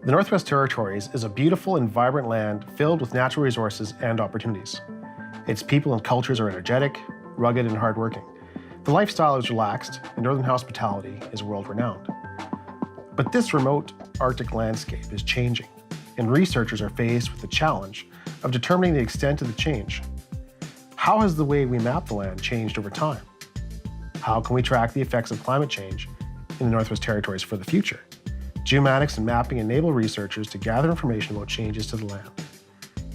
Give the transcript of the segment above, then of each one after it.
The Northwest Territories is a beautiful and vibrant land filled with natural resources and opportunities. Its people and cultures are energetic, rugged, and hardworking. The lifestyle is relaxed, and northern hospitality is world-renowned. But this remote Arctic landscape is changing, and researchers are faced with the challenge of determining the extent of the change. How has the way we map the land changed over time? How can we track the effects of climate change in the Northwest Territories for the future? Geomatics and mapping enable researchers to gather information about changes to the land.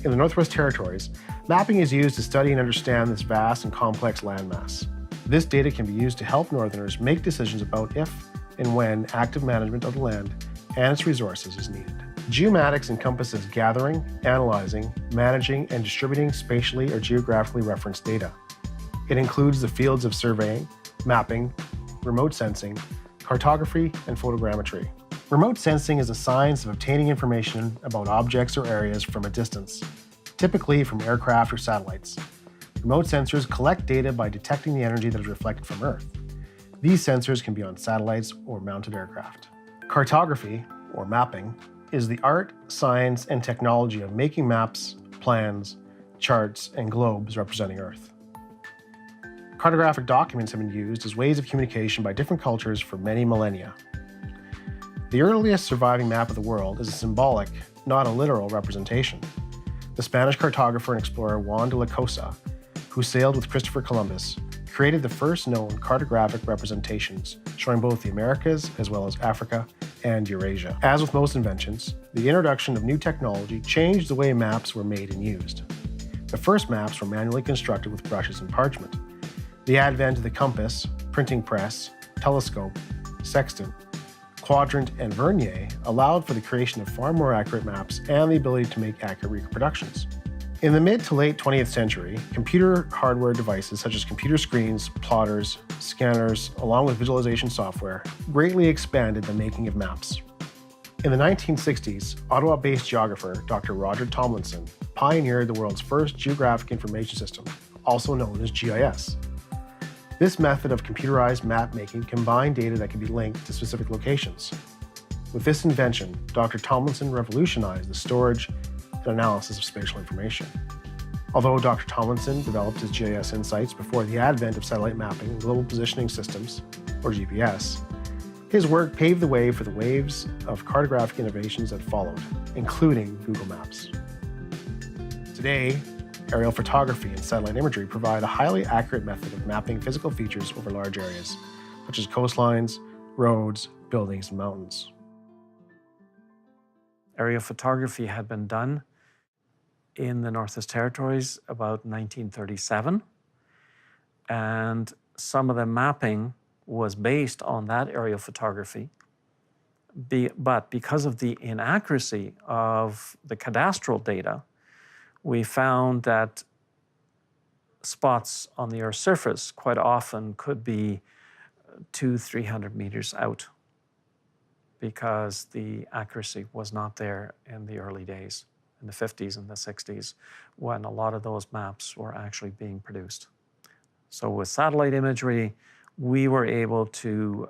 In the Northwest Territories, mapping is used to study and understand this vast and complex landmass. This data can be used to help Northerners make decisions about if and when active management of the land and its resources is needed. Geomatics encompasses gathering, analyzing, managing, and distributing spatially or geographically referenced data. It includes the fields of surveying, mapping, remote sensing, cartography, and photogrammetry. Remote sensing is a science of obtaining information about objects or areas from a distance, typically from aircraft or satellites. Remote sensors collect data by detecting the energy that is reflected from Earth. These sensors can be on satellites or mounted aircraft. Cartography, or mapping, is the art, science, and technology of making maps, plans, charts, and globes representing Earth. Cartographic documents have been used as ways of communication by different cultures for many millennia. The earliest surviving map of the world is a symbolic, not a literal representation. The Spanish cartographer and explorer Juan de la Cosa, who sailed with Christopher Columbus, created the first known cartographic representations showing both the Americas as well as Africa and Eurasia. As with most inventions, the introduction of new technology changed the way maps were made and used. The first maps were manually constructed with brushes and parchment. The advent of the compass, printing press, telescope, sextant, quadrant, and vernier allowed for the creation of far more accurate maps and the ability to make accurate reproductions. In the mid to late 20th century, computer hardware devices such as computer screens, plotters, scanners, along with visualization software, greatly expanded the making of maps. In the 1960s, Ottawa-based geographer Dr. Roger Tomlinson pioneered the world's first geographic information system, also known as GIS. This method of computerized map making combined data that can be linked to specific locations. With this invention, Dr. Tomlinson revolutionized the storage and analysis of spatial information. Although Dr. Tomlinson developed his GIS insights before the advent of satellite mapping and global positioning systems, or GPS, his work paved the way for the waves of cartographic innovations that followed, including Google Maps. Today, aerial photography and satellite imagery provide a highly accurate method of mapping physical features over large areas, such as coastlines, roads, buildings, and mountains. Aerial photography had been done in the Northwest Territories about 1937, and some of the mapping was based on that aerial photography. But because of the inaccuracy of the cadastral data, we found that spots on the Earth's surface quite often could be 200-300 meters out because the accuracy was not there in the early days, in the 50s and the 60s, when a lot of those maps were actually being produced. So with satellite imagery, we were able to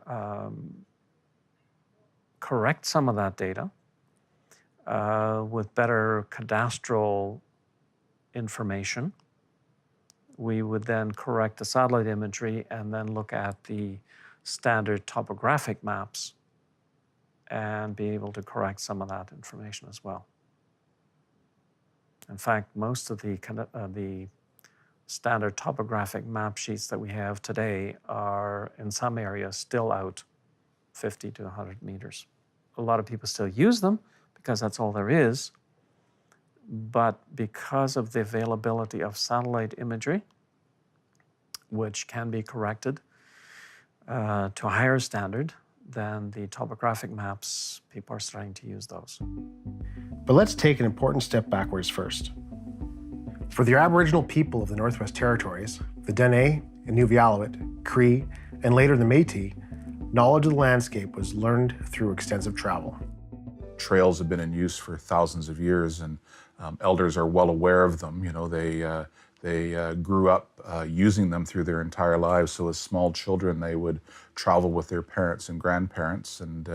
correct some of that data with better cadastral information. We would then correct the satellite imagery and then look at the standard topographic maps and be able to correct some of that information as well. In fact, most of the standard topographic map sheets that we have today are, in some areas, still out 50 to 100 meters. A lot of people still use them because that's all there is, but because of the availability of satellite imagery, which can be corrected to a higher standard than the topographic maps, people are starting to use those. But let's take an important step backwards first. For the Aboriginal people of the Northwest Territories, the Dene, Inuvialuit, Cree, and later the Métis, knowledge of the landscape was learned through extensive travel. Trails have been in use for thousands of years, and elders are well aware of them. You know, they grew up using them through their entire lives. So as small children, they would travel with their parents and grandparents, and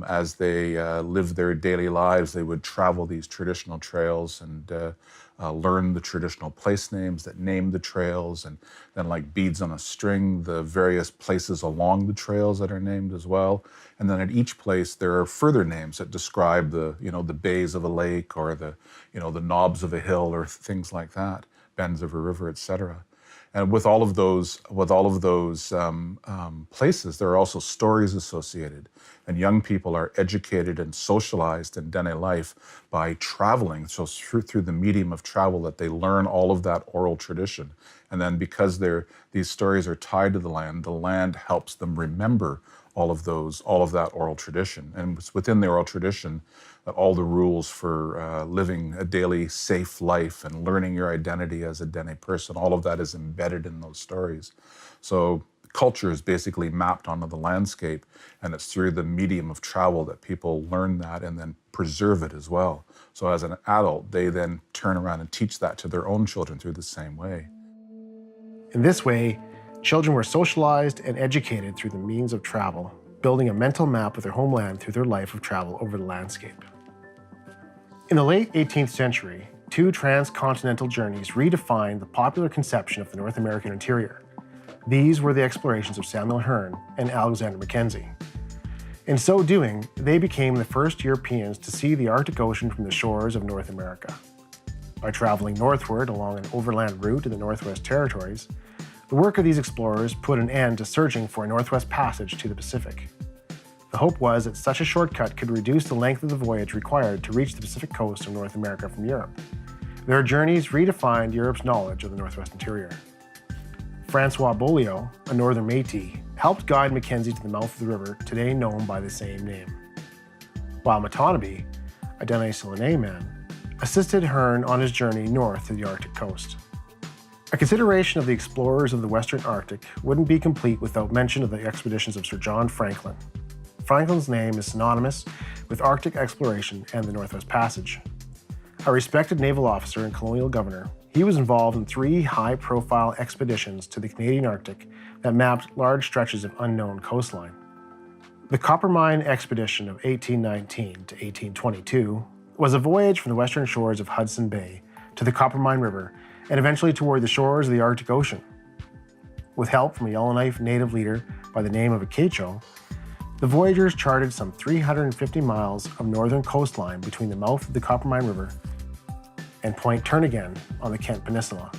As they lived their daily lives, they would travel these traditional trails and learn the traditional place names that named the trails, and then like beads on a string, the various places along the trails that are named as well. And then at each place, there are further names that describe the, the bays of a lake or the, the knobs of a hill or things like that, bends of a river, etc. And with all of those, places, there are also stories associated. And young people are educated and socialized in Dene life by traveling. So through the medium of travel, that they learn all of that oral tradition. And then because these stories are tied to the land helps them remember all of that oral tradition. And it's within the oral tradition that all the rules for living a daily safe life and learning your identity as a Dene person, all of that is embedded in those stories. So culture is basically mapped onto the landscape, and it's through the medium of travel that people learn that and then preserve it as well. So as an adult, they then turn around and teach that to their own children through the same way. In this way, children were socialized and educated through the means of travel, building a mental map of their homeland through their life of travel over the landscape. In the late 18th century, 2 transcontinental journeys redefined the popular conception of the North American interior. These were the explorations of Samuel Hearne and Alexander Mackenzie. In so doing, they became the first Europeans to see the Arctic Ocean from the shores of North America. By traveling northward along an overland route in the Northwest Territories, the work of these explorers put an end to searching for a Northwest Passage to the Pacific. The hope was that such a shortcut could reduce the length of the voyage required to reach the Pacific coast of North America from Europe. Their journeys redefined Europe's knowledge of the Northwest interior. Francois Beaulieu, a northern Métis, helped guide Mackenzie to the mouth of the river today known by the same name, while Matonabbee, a Dene-Silene man, assisted Hearne on his journey north to the Arctic coast. A consideration of the explorers of the Western Arctic wouldn't be complete without mention of the expeditions of Sir John Franklin. Franklin's name is synonymous with Arctic exploration and the Northwest Passage. A respected naval officer and colonial governor, he was involved in 3 high-profile expeditions to the Canadian Arctic that mapped large stretches of unknown coastline. The Coppermine Expedition of 1819 to 1822 was a voyage from the western shores of Hudson Bay to the Coppermine River and eventually toward the shores of the Arctic Ocean. With help from a Yellowknife native leader by the name of Akecho, the voyagers charted some 350 miles of northern coastline between the mouth of the Coppermine River and Point Turnagain on the Kent Peninsula.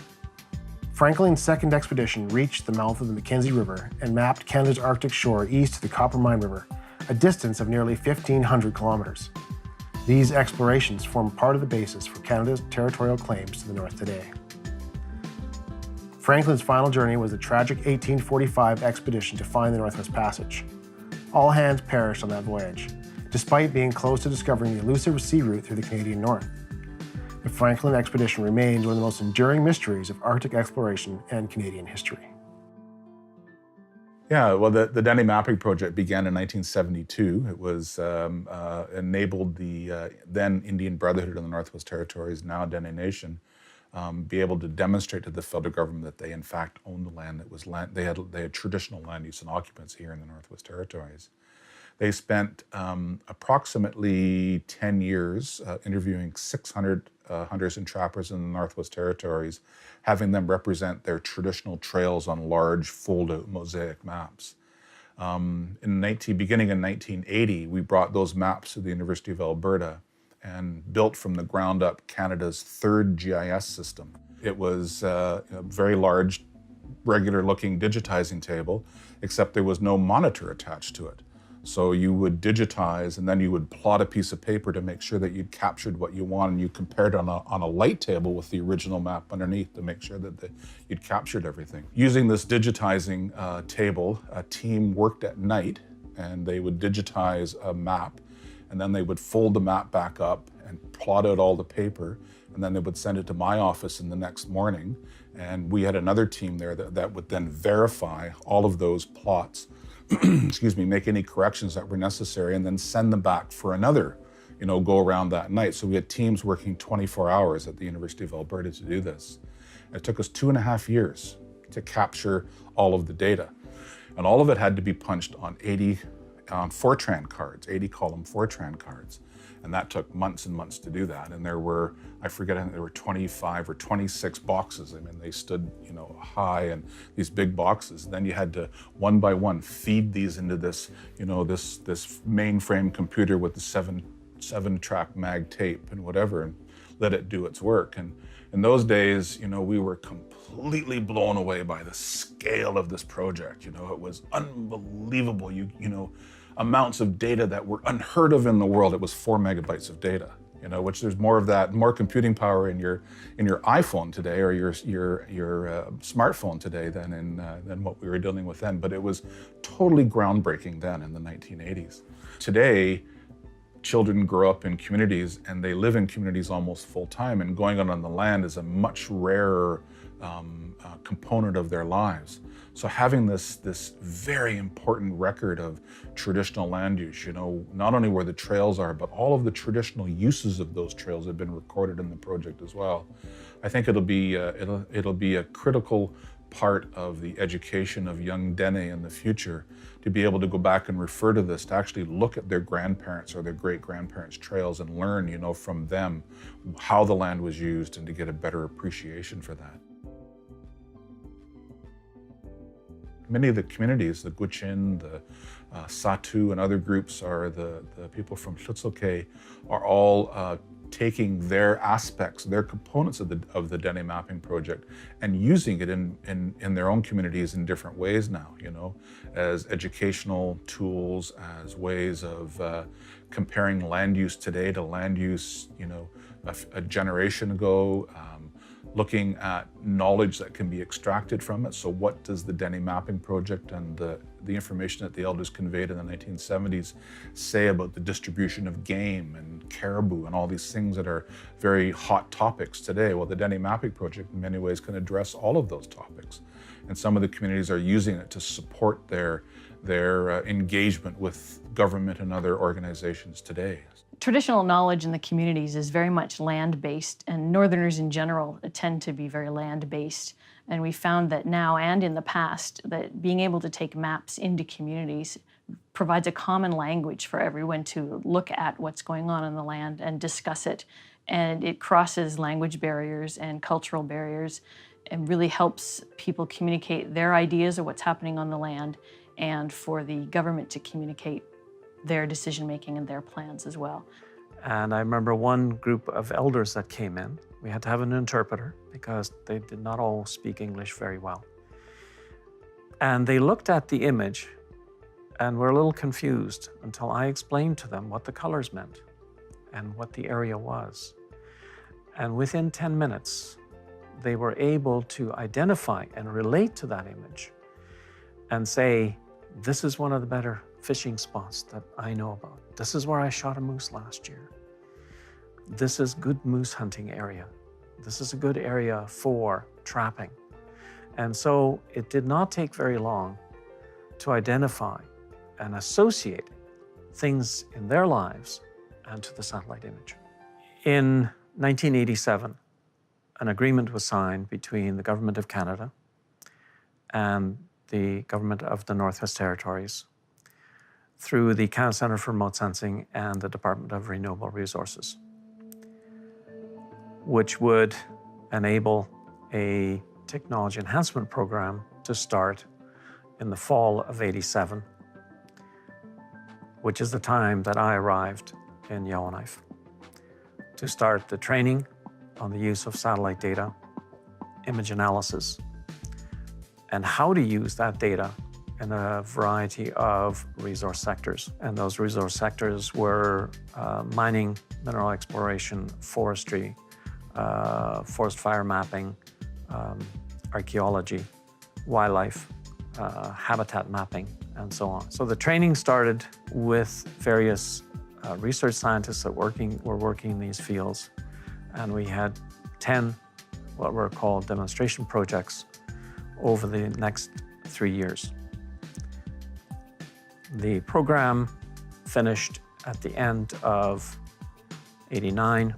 Franklin's second expedition reached the mouth of the Mackenzie River and mapped Canada's Arctic shore east of the Coppermine River, a distance of nearly 1,500 kilometers. These explorations form part of the basis for Canada's territorial claims to the north today. Franklin's final journey was the tragic 1845 expedition to find the Northwest Passage. All hands perished on that voyage, despite being close to discovering the elusive sea route through the Canadian North. The Franklin expedition remains one of the most enduring mysteries of Arctic exploration and Canadian history. Yeah, well, the Dene Mapping Project began in 1972. It was enabled the then Indian Brotherhood of the Northwest Territories, now Dene Nation, be able to demonstrate to the federal government that they in fact owned the land that was land. They had traditional land use and occupancy here in the Northwest Territories. They spent approximately 10 years interviewing 600 hunters and trappers in the Northwest Territories, having them represent their traditional trails on large fold-out mosaic maps. Beginning in 1980, we brought those maps to the University of Alberta and built from the ground up Canada's 3rd GIS system. It was a very large, regular-looking digitizing table, except there was no monitor attached to it. So you would digitize, and then you would plot a piece of paper to make sure that you'd captured what you want, and you compared on a light table with the original map underneath to make sure that you'd captured everything. Using this digitizing table, a team worked at night, and they would digitize a map, and then they would fold the map back up and plot out all the paper, and then they would send it to my office in the next morning, and we had another team there that would then verify all of those plots, make any corrections that were necessary, and then send them back for another, go around that night. So we had teams working 24 hours at the University of Alberta to do this. It took us 2.5 years to capture all of the data. And all of it had to be punched on 80 on Fortran cards, 80-column Fortran cards. And that took months and months to do that. And there were, I forget, I think there were 25 or 26 boxes. I mean, they stood, high, and these big boxes. Then you had to, one by one, feed these into this, this mainframe computer with the seven-track mag tape and whatever, and let it do its work. And in those days, we were completely blown away by the scale of this project. It was unbelievable. Amounts of data that were unheard of in the world. It was 4 megabytes of data, which there's more of that, more computing power in your iPhone today or your smartphone today than what we were dealing with then. But it was totally groundbreaking then in the 1980s. Today, children grow up in communities and they live in communities almost full time, and going out on the land is a much rarer component of their lives. So having this very important record of traditional land use, not only where the trails are, but all of the traditional uses of those trails have been recorded in the project as well. I think it'll be a critical part of the education of young Dene in the future, to be able to go back and refer to this, to actually look at their grandparents or their great-grandparents' trails and learn, from them how the land was used, and to get a better appreciation for that. Many of the communities, the Gwich'in, the Satu, and other groups, are the people from Hlutselk'e, are all taking their aspects, their components of the Dene mapping project, and using it in their own communities in different ways now, as educational tools, as ways of comparing land use today to land use, a generation ago, looking at knowledge that can be extracted from it. So what does the Dene mapping project and the information that the elders conveyed in the 1970s say about the distribution of game and caribou and all these things that are very hot topics today? Well, the Dene mapping project in many ways can address all of those topics. And some of the communities are using it to support their engagement with government and other organizations today. Traditional knowledge in the communities is very much land-based, and Northerners in general tend to be very land-based. And we found that now and in the past, that being able to take maps into communities provides a common language for everyone to look at what's going on the land and discuss it. And it crosses language barriers and cultural barriers, and really helps people communicate their ideas of what's happening on the land, and for the government to communicate their decision-making and their plans as well. And I remember one group of elders that came in. We had to have an interpreter because they did not all speak English very well. And they looked at the image and were a little confused until I explained to them what the colors meant and what the area was. And within 10 minutes, they were able to identify and relate to that image and say, this is one of the better fishing spots that I know about. This is where I shot a moose last year. This is good moose hunting area. This is a good area for trapping. And so it did not take very long to identify and associate things in their lives and to the satellite image. In 1987, an agreement was signed between the Government of Canada and the Government of the Northwest Territories through the Canada Centre for Remote Sensing and the Department of Renewable Resources, which would enable a technology enhancement program to start in the fall of '87, which is the time that I arrived in Yellowknife, to start the training on the use of satellite data, image analysis, and how to use that data in a variety of resource sectors. And those resource sectors were mining, mineral exploration, forestry, forest fire mapping, archaeology, wildlife, habitat mapping, and so on. So the training started with various research scientists that were working in these fields, and we had 10 what were called demonstration projects over the next 3 years. The program finished at the end of '89,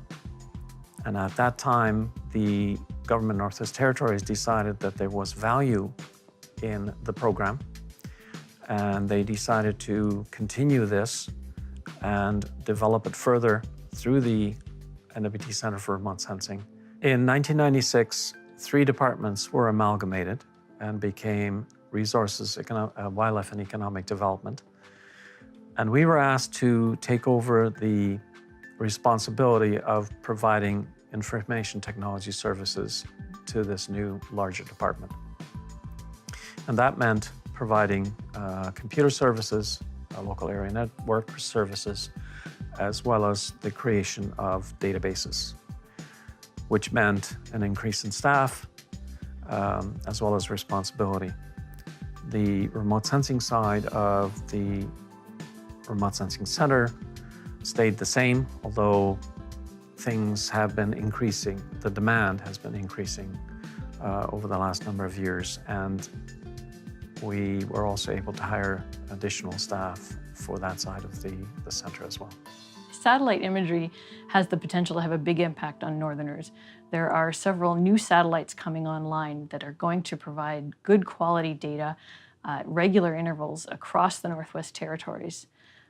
and at that time, the Government of Northwest Territories decided that there was value in the program, and they decided to continue this and develop it further through the NWT Centre for Remote Sensing. In 1996, 3 departments were amalgamated and became Resources, Wildlife and Economic Development. And we were asked to take over the responsibility of providing information technology services to this new larger department. And that meant providing computer services, local area network services, as well as the creation of databases, which meant an increase in staff, as well as responsibility. The remote sensing side of the Remote Sensing Centre stayed the same, although things have been increasing. The demand has been increasing over the last number of years, and we were also able to hire additional staff for that side of the centre as well. Satellite imagery has the potential to have a big impact on Northerners. There are several new satellites coming online that are going to provide good quality data at regular intervals across the Northwest Territories.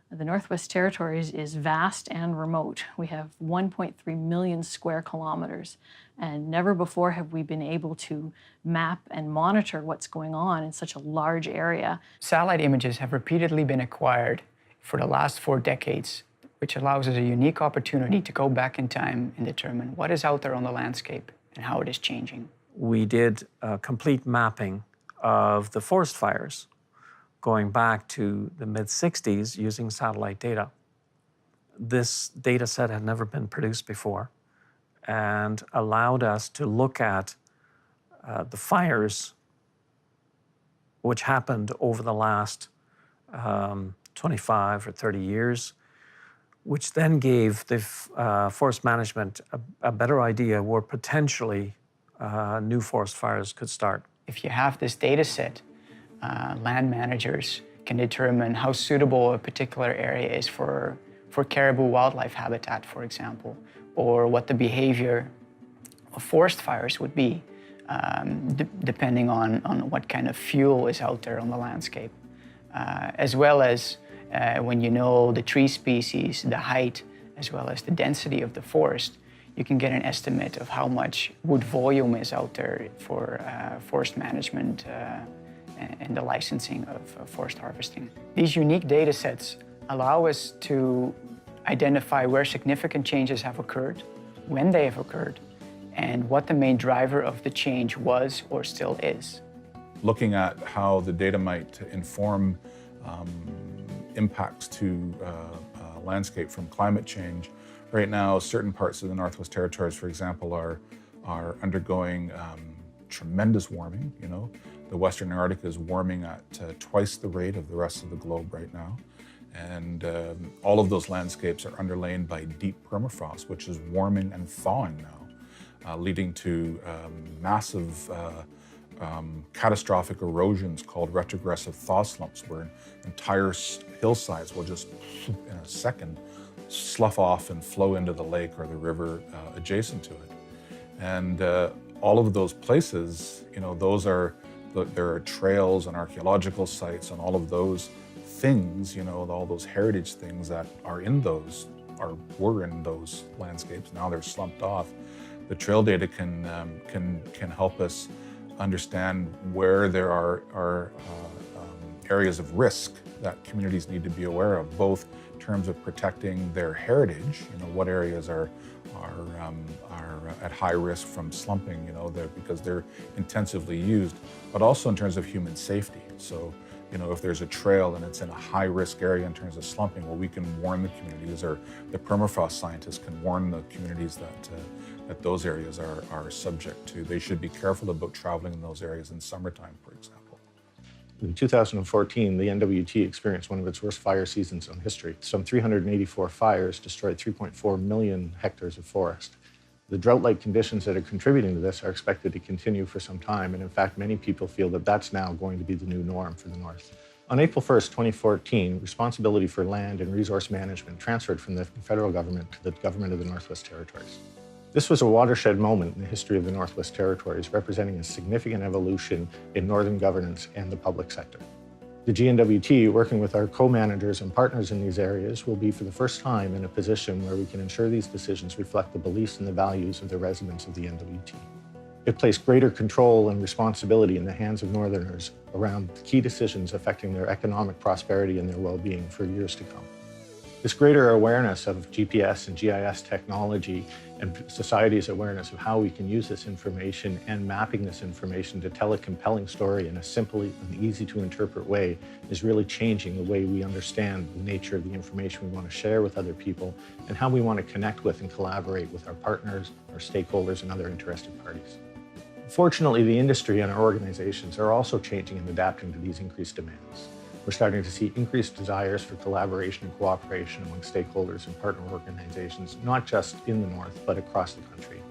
The Northwest Territories is vast and remote. We have 1.3 million square kilometers, and never before have we been able to map and monitor what's going on in such a large area. Satellite images have repeatedly been acquired for the last 4 decades, which allows us a unique opportunity to go back in time and determine what is out there on the landscape and how it is changing. We did a complete mapping of the forest fires going back to the mid-60s using satellite data. This data set had never been produced before and allowed us to look at the fires which happened over the last 25 or 30 years, which then gave the forest management a better idea where potentially new forest fires could start. If you have this data set, land managers can determine how suitable a particular area is for caribou wildlife habitat, for example, or what the behavior of forest fires would be, depending on what kind of fuel is out there on the landscape. As well as when you know the tree species, the height, as well as the density of the forest, you can get an estimate of how much wood volume is out there for forest management and the licensing of forest harvesting. These unique data sets allow us to identify where significant changes have occurred, when they have occurred, and what the main driver of the change was or still is. Looking at how the data might inform impacts to landscape from climate change. Right now, certain parts of the Northwest Territories, for example, are undergoing tremendous warming. You know, the Western Arctic is warming at twice the rate of the rest of the globe right now. And all of those landscapes are underlain by deep permafrost, which is warming and thawing now, leading to massive catastrophic erosions called retrogressive thaw slumps, where entire hillsides will just, in a second, slough off and flow into the lake or the river adjacent to it. And all of those places, you know, there are trails and archaeological sites and all of those things, you know, all those heritage things that are in those, were in those landscapes. Now they're slumped off. The trail data can help us understand where there are areas of risk that communities need to be aware of, both in terms of protecting their heritage, you know, what areas are at high risk from slumping, you know, because they're intensively used, but also in terms of human safety. So, you know, if there's a trail and it's in a high-risk area in terms of slumping, well, we can warn the communities, or the permafrost scientists can warn the communities that those areas are subject to. They should be careful about traveling in those areas in summertime, for example. In 2014, the NWT experienced one of its worst fire seasons in history. Some 384 fires destroyed 3.4 million hectares of forest. The drought-like conditions that are contributing to this are expected to continue for some time, and in fact, many people feel that that's now going to be the new norm for the North. On April 1st, 2014, responsibility for land and resource management transferred from the federal government to the government of the Northwest Territories. This was a watershed moment in the history of the Northwest Territories, representing a significant evolution in northern governance and the public sector. The GNWT, working with our co-managers and partners in these areas, will be for the first time in a position where we can ensure these decisions reflect the beliefs and the values of the residents of the NWT. It placed greater control and responsibility in the hands of Northerners around key decisions affecting their economic prosperity and their well-being for years to come. This greater awareness of GPS and GIS technology and society's awareness of how we can use this information and mapping this information to tell a compelling story in a simple and easy to interpret way is really changing the way we understand the nature of the information we want to share with other people and how we want to connect with and collaborate with our partners, our stakeholders, and other interested parties. Fortunately, the industry and our organizations are also changing and adapting to these increased demands. We're starting to see increased desires for collaboration and cooperation among stakeholders and partner organizations, not just in the North, but across the country.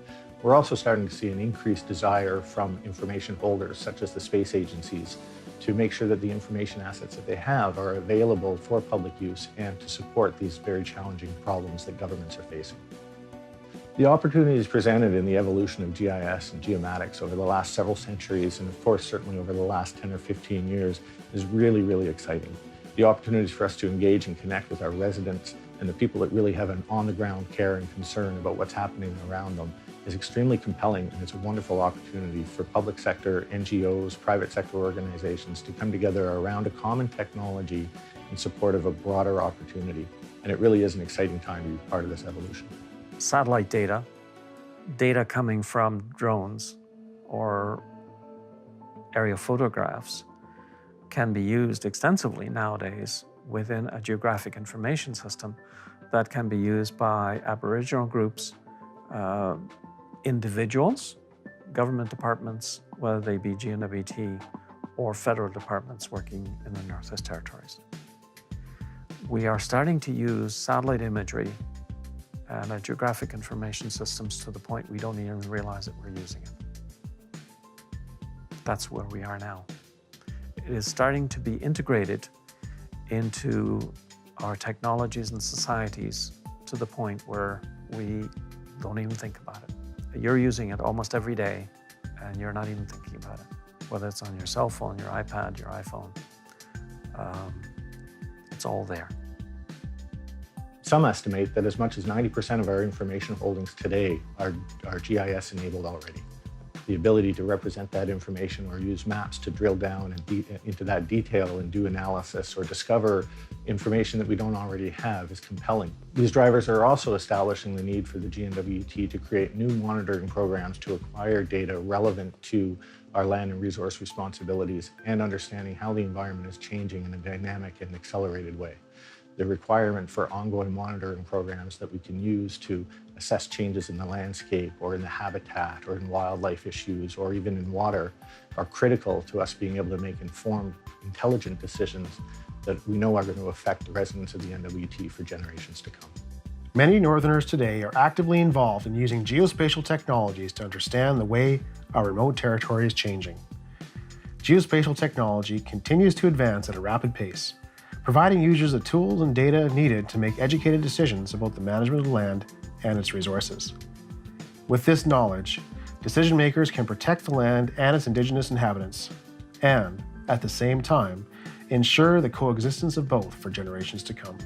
We're also starting to see an increased desire from information holders, such as the space agencies, to make sure that the information assets that they have are available for public use and to support these very challenging problems that governments are facing. The opportunities presented in the evolution of GIS and geomatics over the last several centuries, and of course certainly over the last 10 or 15 years, is really, really exciting. The opportunities for us to engage and connect with our residents and the people that really have an on-the-ground care and concern about what's happening around them is extremely compelling, and it's a wonderful opportunity for public sector, NGOs, private sector organizations to come together around a common technology in support of a broader opportunity. And it really is an exciting time to be part of this evolution. Satellite data coming from drones or aerial photographs can be used extensively nowadays within a geographic information system that can be used by Aboriginal groups, individuals, government departments, whether they be GNWT or federal departments working in the Northwest Territories. We are starting to use satellite imagery and geographic information systems to the point we don't even realize that we're using it. That's where we are now. It is starting to be integrated into our technologies and societies to the point where we don't even think about it. You're using it almost every day and you're not even thinking about it. Whether it's on your cell phone, your iPad, your iPhone, it's all there. Some estimate that as much as 90% of our information holdings today are GIS enabled already. The ability to represent that information or use maps to drill down into that detail and do analysis or discover information that we don't already have is compelling. These drivers are also establishing the need for the GNWT to create new monitoring programs to acquire data relevant to our land and resource responsibilities and understanding how the environment is changing in a dynamic and accelerated way. The requirement for ongoing monitoring programs that we can use to assess changes in the landscape or in the habitat or in wildlife issues or even in water are critical to us being able to make informed, intelligent decisions that we know are going to affect the residents of the NWT for generations to come. Many Northerners today are actively involved in using geospatial technologies to understand the way our remote territory is changing. Geospatial technology continues to advance at a rapid pace, providing users the tools and data needed to make educated decisions about the management of the land and its resources. With this knowledge, decision makers can protect the land and its Indigenous inhabitants, and, at the same time, ensure the coexistence of both for generations to come.